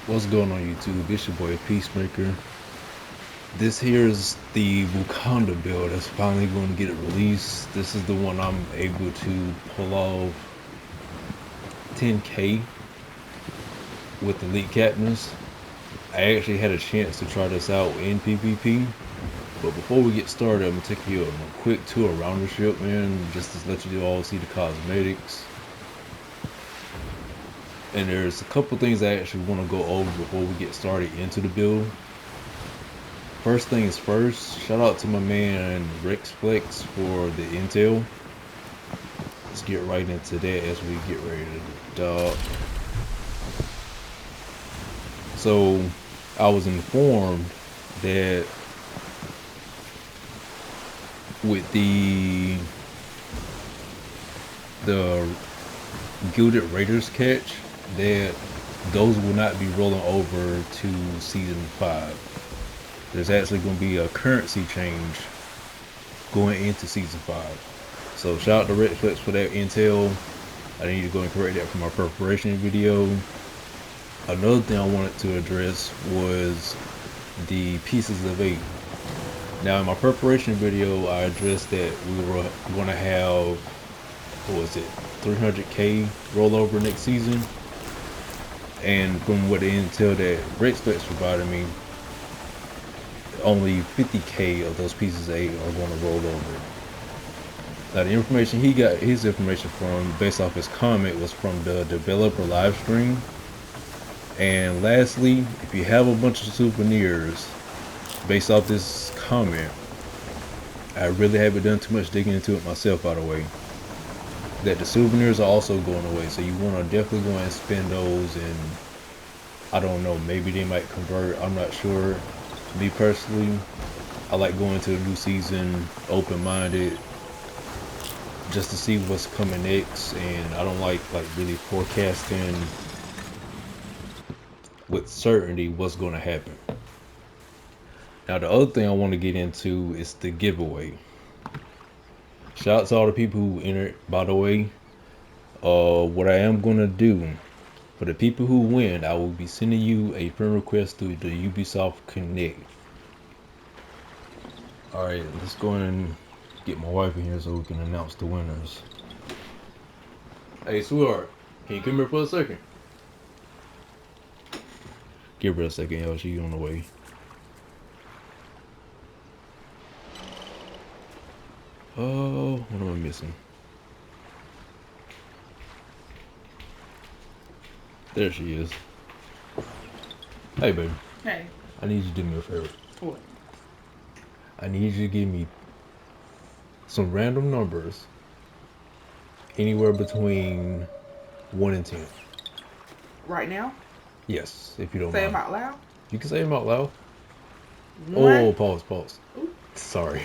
What's going on YouTube? It's your boy Peacemaker. This here is the Wakanda build that's finally going to get it released. This is the one I'm able to pull off 10k with elite captains. I actually had a chance to try this out in PvP. But before we get started, I'm going to take you on a quick tour around the ship, man, just to let you all see the cosmetics. And there's a couple things I actually want to go over before we get started into the build. First things first, shout out to my man Rex Flex for the intel. Let's get right into that as we get ready to dock. So I was informed that with the Gilded Raiders catch, that those will not be rolling over to season 5. There's actually going to be a currency change going into season 5. So shout out to Red Flex for that intel. I need to go and correct that for my preparation video. Another thing I wanted to address was the pieces of 8. Now in my preparation video, I addressed that we were going to have, what was it, 300k rollover next season. And from what the intel that Rex Flex provided me, only 50k of those pieces of 8 are going to roll over. Now the information he got his information from, based off his comment, was from the developer live stream. And lastly, if you have a bunch of souvenirs based off this comment, I really haven't done too much digging into it myself, by the way, that the souvenirs are also going away. So you want to definitely go and spend those, and I don't know, maybe they might convert, I'm not sure. Me personally, I like going to a new season open-minded just to see what's coming next, and I don't like really forecasting with certainty what's going to happen. Now the other thing I want to get into is the giveaway. Shout out to all the people who entered, by the way. What I am going to do, for the people who win, I will be sending you a friend request through the Ubisoft Connect. Alright, let's go and get my wife in here so we can announce the winners. Hey sweetheart, can you come here for a second? Give her a second, y'all, she's on the way. Oh, what am I missing? There she is. Hey, baby. Hey. I need you to do me a favor. What? I need you to give me some random numbers anywhere between 1 and 10. Right now? Yes, if you don't Say mind. them out loud? You can say them out loud. 1. Oh, pause. Ooh. Sorry.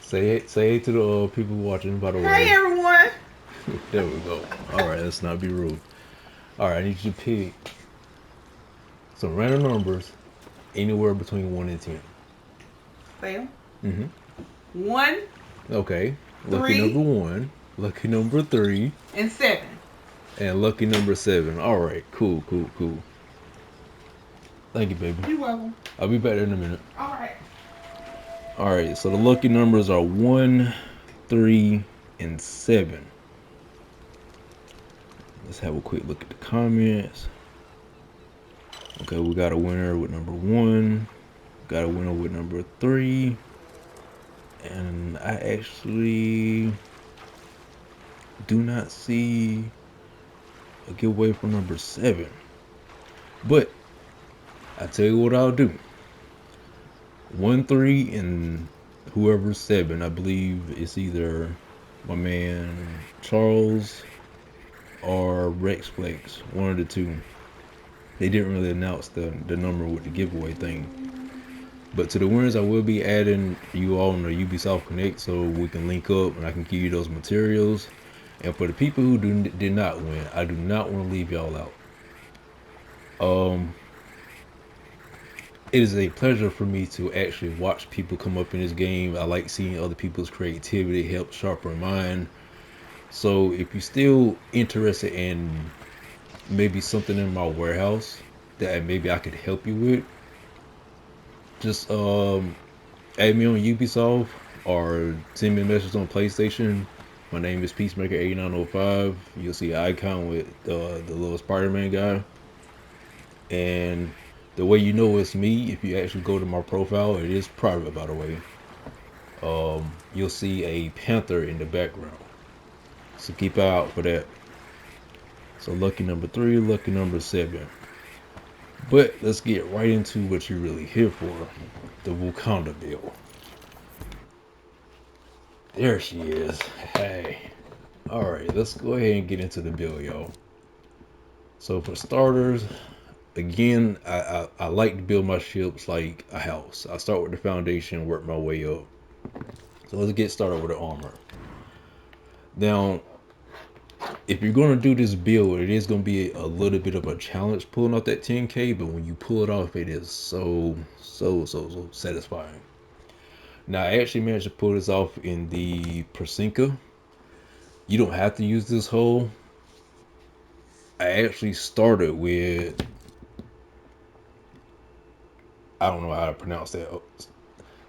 Say it to the people watching, by the way. Hey, everyone. There we go. Alright, let's not be rude. Alright, I need you to pick some random numbers anywhere between 1 and 10. Say them. 1. Okay. Lucky 3. number 1. Lucky number 3. And 7. And lucky number 7. Alright, cool. Thank you, baby. You're welcome. I'll be back there in a minute. Alright, so the lucky numbers are 1, 3, and 7. Let's have a quick look at the comments. Okay, we got a winner with number 1. Got a winner with number 3. And I actually do not see a giveaway for number 7. But I tell you what I'll do. 1, 3, and whoever's 7. I believe it's either my man Charles or Rex Flex. One of the two. They didn't really announce the number with the giveaway thing. But to the winners, I will be adding you all on the Ubisoft Connect so we can link up and I can give you those materials. And for the people who did not win, I do not want to leave y'all out. It is a pleasure for me to actually watch people come up in this game. I like seeing other people's creativity help sharpen mine. So if you're still interested in maybe something in my warehouse that maybe I could help you with, just add me on Ubisoft or send me a message on PlayStation. My name is Peacemaker8905. You'll see an icon with the little Spider-Man guy. And the way you know it's me, if you actually go to my profile, it is private by the way. You'll see a panther in the background. So keep out for that. So lucky number 3, lucky number 7. But let's get right into what you're really here for. The Wakanda bill. There she is. Hey. Alright, let's go ahead and get into the bill, y'all. So for starters, again, I like to build my ships like a house. I start with the foundation, work my way up. So let's get started with the armor. Now, if you're going to do this build, it is going to be a little bit of a challenge pulling off that 10k, but when you pull it off, it is so satisfying. Now, I actually managed to pull this off in the Persinka. You don't have to use this hole. I actually started with, I don't know how to pronounce that,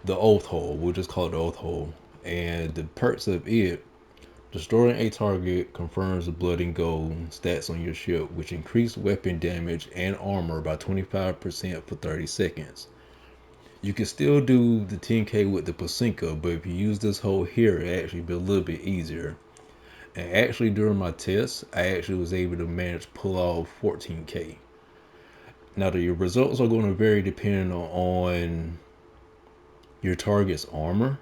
the Oath Hole. We'll just call it the Oath Hole. And the perks of it: destroying a target confirms the blood and gold stats on your ship, which increase weapon damage and armor by 25% for 30 seconds. You can still do the 10k with the Pacinka, but if you use this hole here, it actually be a little bit easier. And actually during my test, I actually was able to manage to pull off 14k. Now your results are going to vary depending on your target's armor.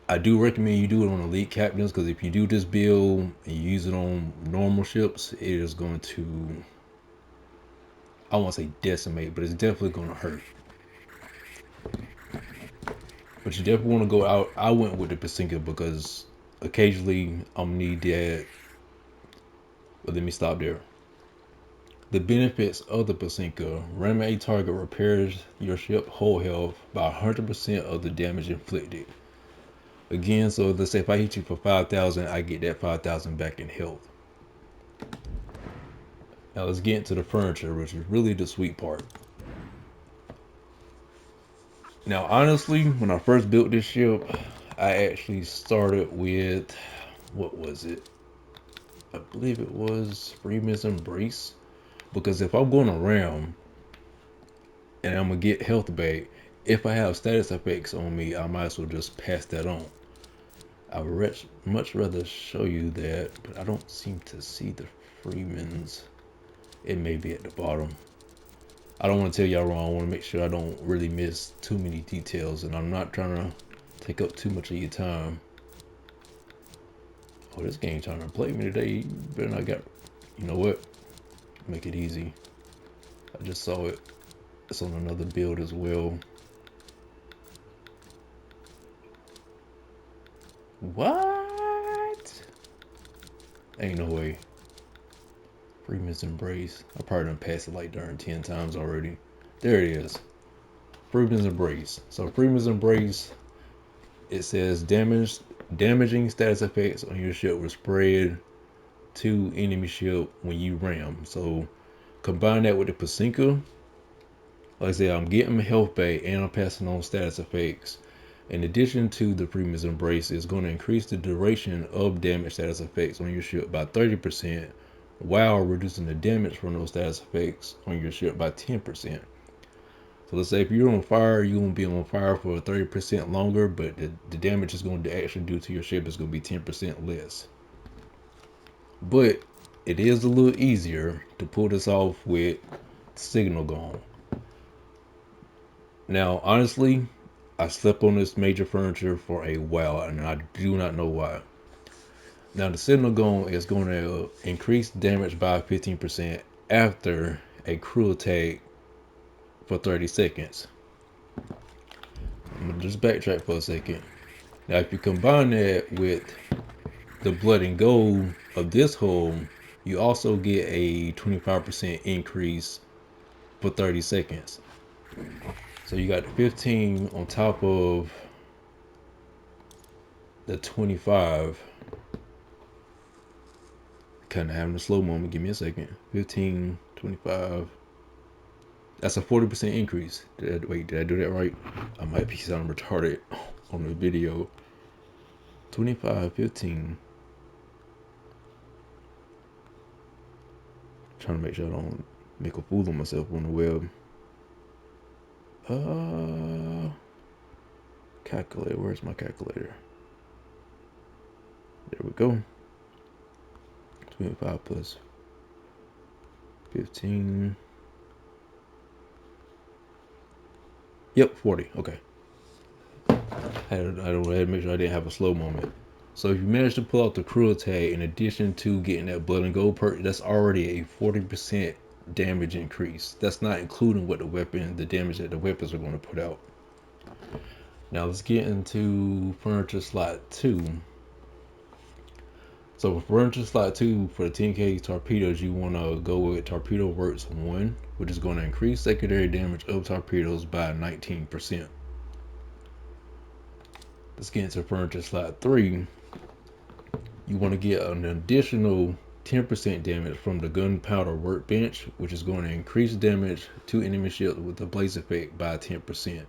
I do recommend you do it on elite captains, because if you do this build and you use it on normal ships, it is going to, I won't say decimate, but it's definitely going to hurt. But you definitely want to go out. I went with the Pacinka because occasionally I'm need that. But let me stop there. The benefits of the Pacinka: ram a target repairs your ship whole health by 100% of the damage inflicted. Again, so let's say if I hit you for 5,000, I get that 5,000 back in health. Now let's get into the furniture, which is really the sweet part. Now, honestly, when I first built this ship, I actually started with, what was it? I believe it was Freeman's Embrace. Because if I'm going around and I'm going to get health back, if I have status effects on me, I might as well just pass that on. I would much rather show you that, but I don't seem to see the Freeman's. It may be at the bottom. I don't want to tell y'all wrong. I want to make sure I don't really miss too many details, and I'm not trying to take up too much of your time. Oh, this game trying to play me today. You better not get. You know what? Make it easy. I just saw it. It's on another build as well. What? Ain't no way. Freeman's Embrace. I probably done passed it like darn 10 times already. There it is. Freeman's Embrace. So Freeman's Embrace, it says damaging status effects on your ship will spread to enemy ship when you ram. So combine that with the Pacinka. Like I said, I'm getting my health back and I'm passing on status effects. In addition to the Freeman's Embrace, it's going to increase the duration of damage status effects on your ship by 30%, while reducing the damage from those status effects on your ship by 10%. So let's say if you're on fire, you're going to be on fire for 30% longer, but the damage is going to actually do to your ship is going to be 10% less. But it is a little easier to pull this off with signal gone. Now, honestly, I slept on this major furniture for a while, and I do not know why. Now, the signal gone is going to increase damage by 15% after a crew attack for 30 seconds. I'm going to just backtrack for a second. Now, if you combine that with the blood and gold of this hole, you also get a 25% increase for 30 seconds. So you got the 15 on top of the 25. kind of having a slow moment. Give me a second. 15, 25. That's a 40% increase. Wait, did I do that right? I might be sounding retarded on the video. 25, 15. Trying to make sure I don't make a fool of myself on the web. Calculator. Where's my calculator? There we go. 25 plus 15. Yep, 40. Okay. I had to make sure I didn't have a slow moment. So if you manage to pull out the cruel tag, in addition to getting that blood and gold perk, that's already a 40% damage increase. That's not including what the damage that the weapons are going to put out. Now let's get into furniture slot 2. So for furniture slot 2, for the 10k torpedoes, you want to go with Torpedo Works 1, which is going to increase secondary damage of torpedoes by 19%. Let's get into furniture slot 3. You want to get an additional 10% damage from the gunpowder workbench, which is going to increase damage to enemy shields with the blaze effect by 10%.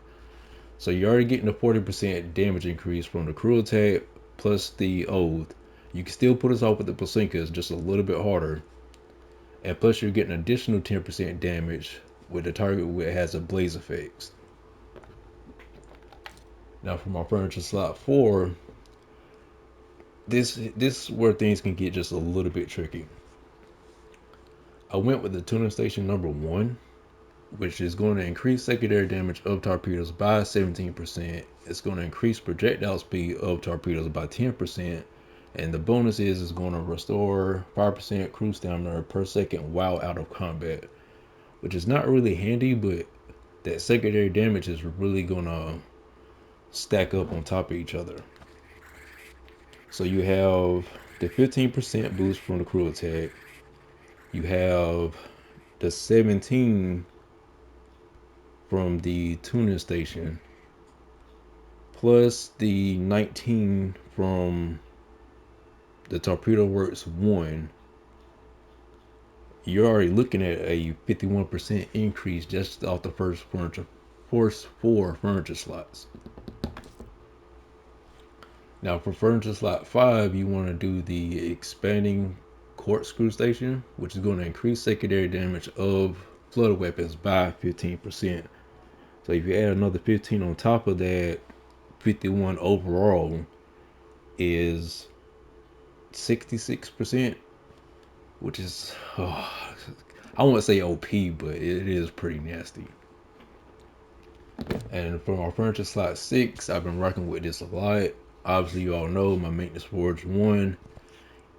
So you're already getting a 40% damage increase from the cruel tag plus the oath. You can still put us off with the Placinkas, just a little bit harder. And plus you're getting additional 10% damage with the target where it has a blaze effects. Now for my furniture slot 4, this is where things can get just a little bit tricky. I went with the tuning station number 1, which is going to increase secondary damage of torpedoes by 17%. It's going to increase projectile speed of torpedoes by 10%. And the bonus is it's going to restore 5% crew stamina per second while out of combat, which is not really handy, but that secondary damage is really going to stack up on top of each other. So you have the 15% boost from the crew attack. You have the 17 from the tuning station, plus the 19 from the Torpedo Works 1. You're already looking at a 51% increase just off the first 4 furniture slots. Now for furniture slot 5, you want to do the expanding corkscrew station, which is going to increase secondary damage of flooded weapons by 15%. So if you add another 15 on top of that, 51 overall is 66%, which is, I won't say OP, but it is pretty nasty. And for my furniture slot 6, I've been rocking with this a lot. Obviously, you all know my maintenance forge 1.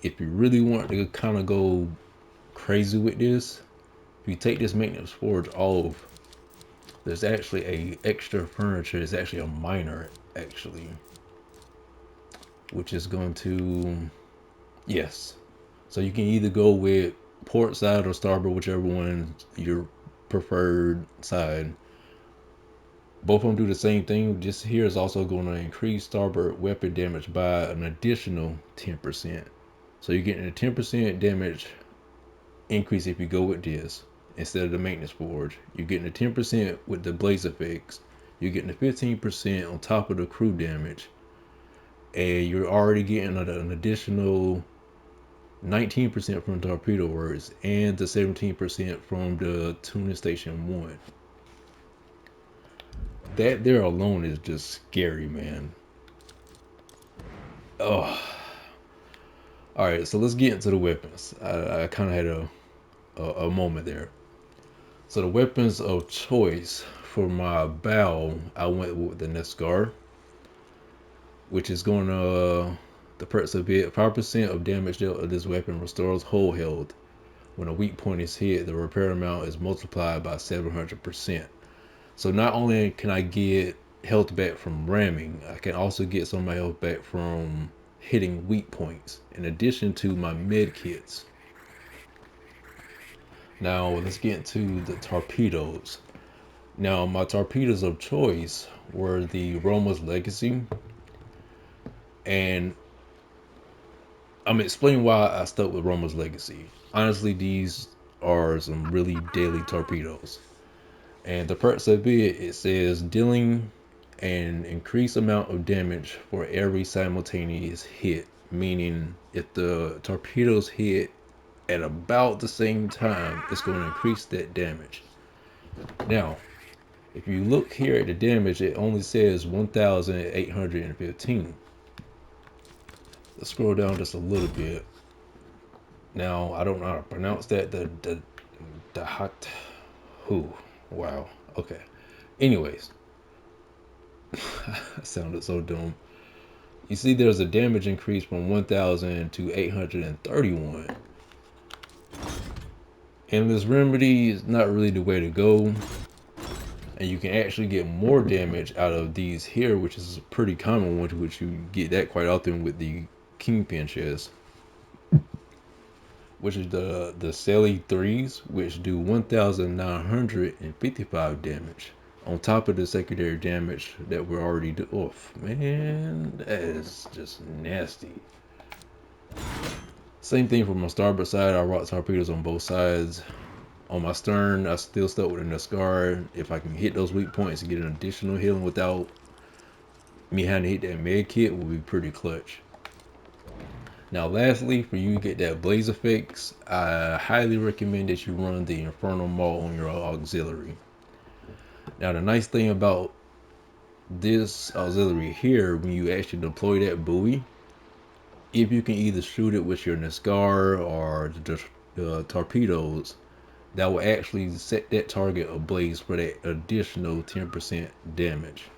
If you really want to kind of go crazy with this, if you take this maintenance forge off, there's actually a extra furniture. It's actually a miner, actually, which is going to, yes. So you can either go with port side or starboard, whichever one your preferred side. Both of them do the same thing. This here is also going to increase starboard weapon damage by an additional 10%. So you're getting a 10% damage increase if you go with this instead of the maintenance forge. You're getting a 10% with the blaze effects. You're getting a 15% on top of the crew damage. And you're already getting an additional 19% from Torpedo Works and the 17% from the tuning station 1. That there alone is just scary, man. Oh. Alright, so let's get into the weapons. I kind of had a moment there. So the weapons of choice for my bow, I went with the Nescar, which is going to, the perks of it, 5% of damage dealt of this weapon restores whole health. When a weak point is hit, the repair amount is multiplied by 700%. So not only can I get health back from ramming, I can also get some of my health back from hitting weak points, in addition to my med kits. Now let's get into the torpedoes. Now my torpedoes of choice were the Roma's Legacy, and I'm explaining why I stuck with Roma's Legacy. Honestly, these are some really deadly torpedoes. And the perks of it says dealing an increased amount of damage for every simultaneous hit. Meaning, if the torpedoes hit at about the same time, it's going to increase that damage. Now, if you look here at the damage, it only says 1,815. Let's scroll down just a little bit. Now, I don't know how to pronounce that. The hot. Who? Wow. Okay. Anyways, I sounded so dumb. You see, there's a damage increase from 1,000 to 831. And this remedy is not really the way to go. And you can actually get more damage out of these here, which is a pretty common one, which you get that quite often with the Kingpin chest, which is the Sally 3s, which do 1,955 damage. On top of the secondary damage that we're already doing. Oh, man, that is just nasty. Same thing from my starboard side. I rock torpedoes on both sides. On my stern, I still stuck with a scar. If I can hit those weak points and get an additional healing without me having to hit that med kit, will be pretty clutch. Now, lastly, for you to get that blaze effects, I highly recommend that you run the Infernal Maul on your auxiliary. Now, the nice thing about this auxiliary here, when you actually deploy that buoy, if you can either shoot it with your Niscar or the torpedoes, that will actually set that target ablaze for that additional 10% damage.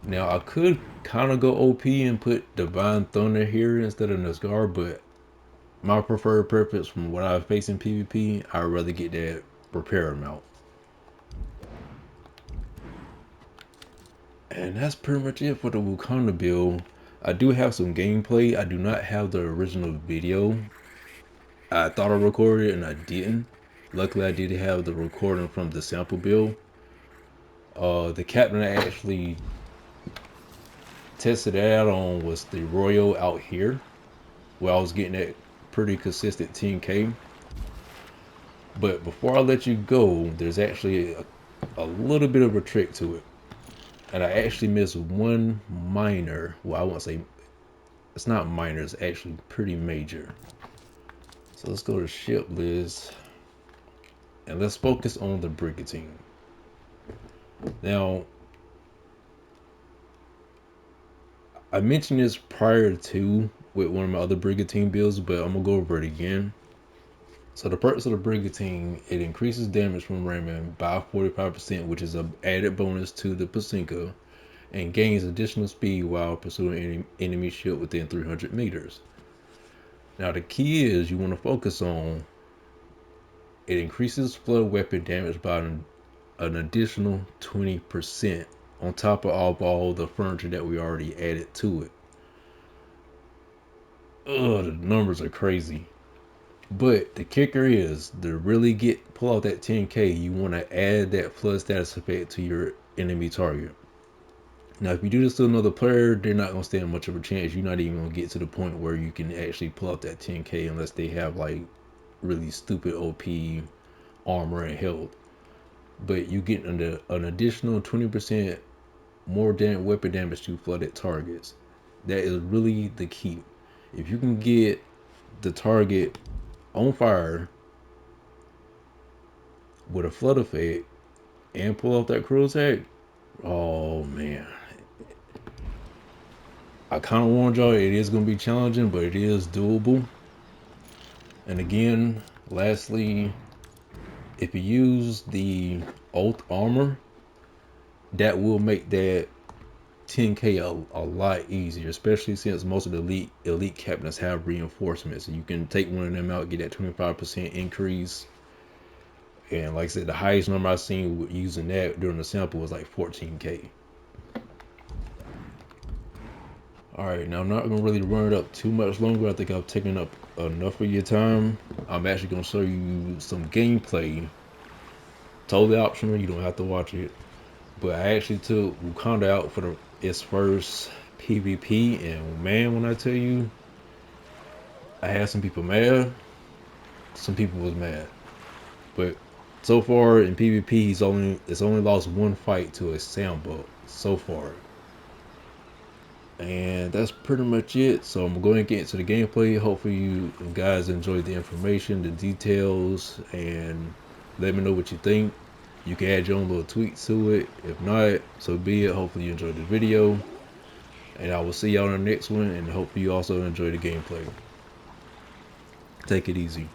Now, I could kind of go OP and put Divine Thunder here instead of Nisgar, but my preferred purpose from what I face in PvP, I'd rather get that repair amount. And that's pretty much it for the Wakanda build. I do have some gameplay. I do not have the original video. I thought I recorded it and I didn't. Luckily, I did have the recording from the sample build. The captain I actually tested it out on was the Royal out here, where I was getting that pretty consistent 10K. But before I let you go, there's actually a little bit of a trick to it. And I actually missed one minor. Well, I won't say it's not minor, it's actually pretty major. So let's go to ship list and let's focus on the Brigantine. Now, I mentioned this prior to with one of my other Brigantine builds, but I'm gonna go over it again. So the purpose of the Brigantine, it increases damage from ramming by 45%, which is an added bonus to the Pacinka, and gains additional speed while pursuing any enemy ship within 300 meters. Now the key is you want to focus on it increases flood weapon damage by an additional 20% on top of all the furniture that we already added to it. The numbers are crazy. But the kicker is to really pull out that 10K, you want to add that flood status effect to your enemy target. Now, if you do this to another player, they're not going to stand much of a chance. You're not even going to get to the point where you can actually pull out that 10K unless they have like really stupid OP armor and health. But you get an additional 20% more weapon damage to flooded targets. That is really the key. If you can get the target on fire with a flood effect and pull off that cruise attack, oh man. I kind of warned y'all, it is going to be challenging, but it is doable. And again, lastly, if you use the Oath armor, that will make that 10K a lot easier, especially since most of the elite captains have reinforcements. So you can take one of them out, get that 25% increase. And like I said, the highest number I've seen using that during the sample was like 14K. Alright, now I'm not going to really run it up too much longer. I think I've taken up enough of your time. I'm actually going to show you some gameplay. Totally optional, you don't have to watch it. But I actually took Wakanda out for its first PvP. And man, when I tell you, I had some people mad, some people was mad, but so far in PvP, it's only lost one fight to a soundbolt so far. And that's pretty much it. So I'm going to get into the gameplay. Hopefully you guys enjoyed the information, the details, and let me know what you think. You can add your own little tweets to it. If not, so be it. Hopefully you enjoyed the video. And I will see y'all in the next one, and hopefully you also enjoy the gameplay. Take it easy.